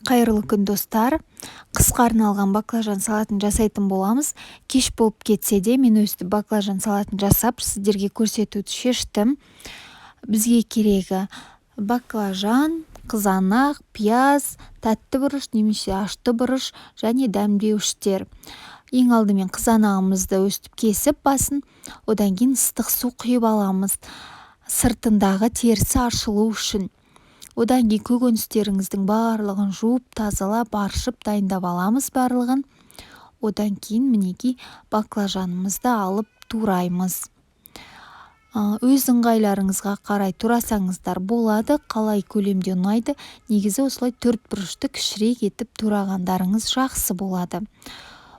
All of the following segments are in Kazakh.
Қайырлы күн достар. Қысқа арналған баклажан салатын жасайтын боламыз. Кеш болып кетсе де мен өстіп баклажан салатын жасап сіздерге көрсетуді шештім. Бізге керегі баклажан, қызанақ, пияз, тәтті бұрыш немесе ашты бұрыш және дәмдеуіштер. Ең алдымен қызанағымызды өстіп кесіп басын, одан кейін ыстық су құйып аламыз. Сыртындағы терісі аршылу үшін. Одан кейін көкөністеріңіздің барлығын жуып, тазалап, аршып дайындап аламыз барлығын. Одан кейін мінекей баклажанымызды алып тураймыз. Өз ыңғайларыңызға қарай турасаңыздар болады, қалай көлемде ұнайды. Негізі осылай 4 бұрышты кішірек етіп турағандарыңыз жақсы болады.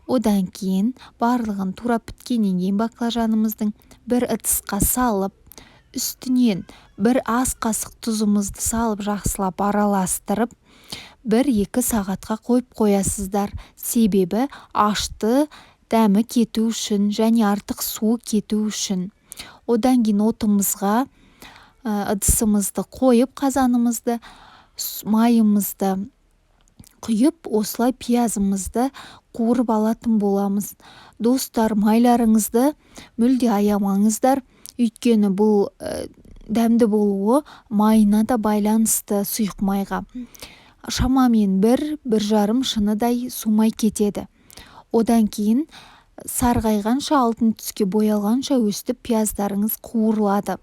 Одан кейін барлығын турап біткеннен кейін баклажанымыздың бір ыдысқа салып, үстінен бір ас қасық тұзымызды салып жақсылап араластырып, 1-2 сағатқа қойып қоясыздар. Себебі ашты дәмі кету үшін және артық суы кету үшін. Одан кейін отымызға ыдысымызды қойып, қазанымызды, майымызды құйып, осылай пиязымызды қуырып алатын боламыз. Достар, майларыңызды мүлде аямаңыздар. Өйткені бұл дәмді болуы майына да байланысты, сұйық майға. Шамамен 1-1,5 шыныдай сумай кетеді. Одан кейін сарғайғанша, алтын түске боялғанша өстіп пияздарыңыз қуырылады.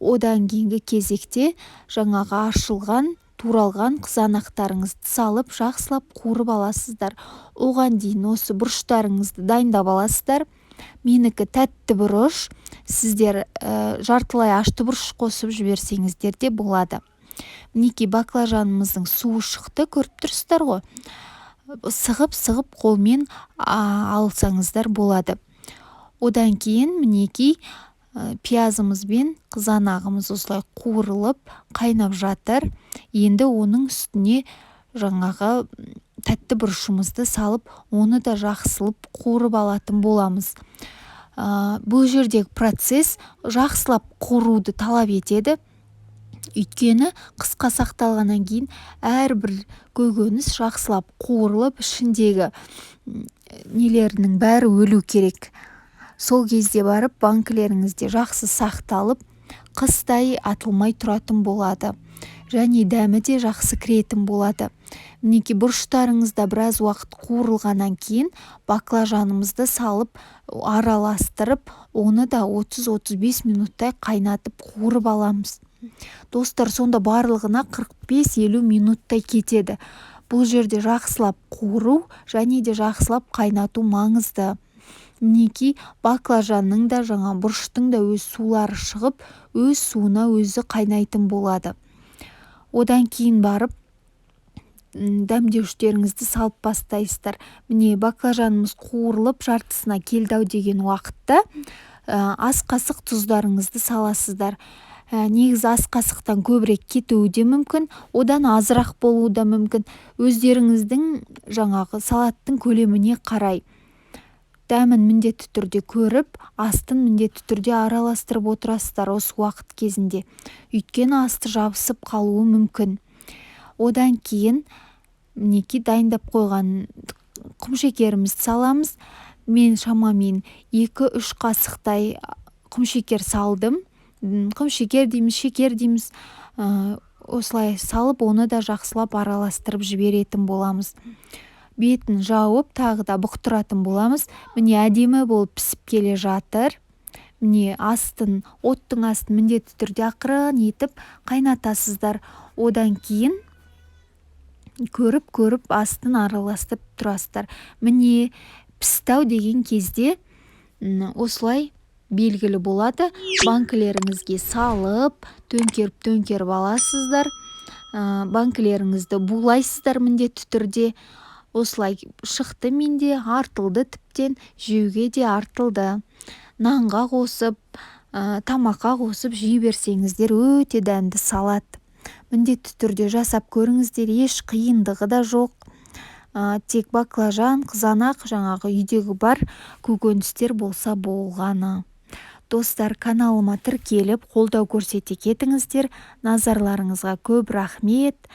Одан кейінгі кезекте жаңағы ашылған, туралған қызанақтарыңызды салып, жақсылап қуырып аласыздар. Оған дейін осы бұрыштарыңызды дайындап аласыздар. Менікі тәтті бұрыш, сіздер жартылай ашты бұрыш қосып жіберсеңіздер де болады. Мінекей баклажанымыздың суы шықты, көріп тұрсыздар ғой. Сығып қолмен алсаңыздар болады. Одан кейін мінекей пиязымыз бен қызанағымыз осылай қуырылып, қайнап жатыр. Енді оның үстіне жаңағы тәтті бұрышымызды салып, оны да жақсылып қуырып алатын боламыз. Бұл жердегі процесс жақсылап қуыруды талап етеді. Өйткені қысқа сақталғаннан кейін әрбір көкөніс жақсылап қуырылып, ішіндегі нелерінің бәрі өлу керек. Сол кезде барып банкілеріңізде жақсы сақталып, қыстай атылмай тұратын болады. Және дәмі де жақсы кіретін болады. Мінекей бұрыштарыңызда біраз уақыт қуырылғаннан кейін баклажанымызды салып, араластырып, оны да 30-35 минуттай қайнатып қуырып аламыз. Достар, сонда барлығына 45-50 минуттай кетеді. Бұл жерде жақсылап қуыру және де жақсылап қайнату маңызды. Мінекей баклажанның да жаңа бұрыштың да өз сулары шығып, өз суына өзі қайнайтын болады. Одан кейін барып дәмдеуштеріңізді салып бастайсыздар. Міне баклажанымыз қуырылып жартысына келді деген уақытта ас қасық тұздарыңызды саласыздар. Негізі ас қасықтан көбірек кетуі де мүмкін, одан азырақ болуы да мүмкін. Өздеріңіздің жаңағы салаттың көлеміне қарай дәмін міндетті түрде көріп, астын міндетті түрде араластырып отырасыздар осы уақыт кезінде. Өйткені асты жабысып қалуы мүмкін. Одан кейін мінекей дайындап қойған құмшекерімізді саламыз. Мен шамамен 2-3 қасықтай құмшекер салдым. Құмшекер дейміз, шекер дейміз. Осылай салып, оны да жақсылап араластырып жіберетін боламыз. Бетін жауып, тағы да бұқтыратын боламыз. Міне әдемі болып пісіп келе жатыр. Міне оттың астын міндетті түрде ақырын етіп қайнатасыздар. Одан кейін көріп астын араластырып тұрасыздар. Міне пістау деген кезде осылай белгілі болады. Банкілеріңізге салып, төңкеріп аласыздар. Банкілеріңізді булайсыздар міндетті түрде. Осылай шықты менде, артылды тіптен, жеуге де артылды. Нанға қосып, тамаққа қосып жей берсеңіздер өте дәмді салат. Міндетті түрде жасап көріңіздер, еш қиындығы да жоқ. Тек баклажан, қызанақ, жаңағы үйдегі бар көкөністер болса болғаны. Достар, каналыма тіркеліп, қолдау көрсете кетіңіздер. Назарларыңызға көп рахмет.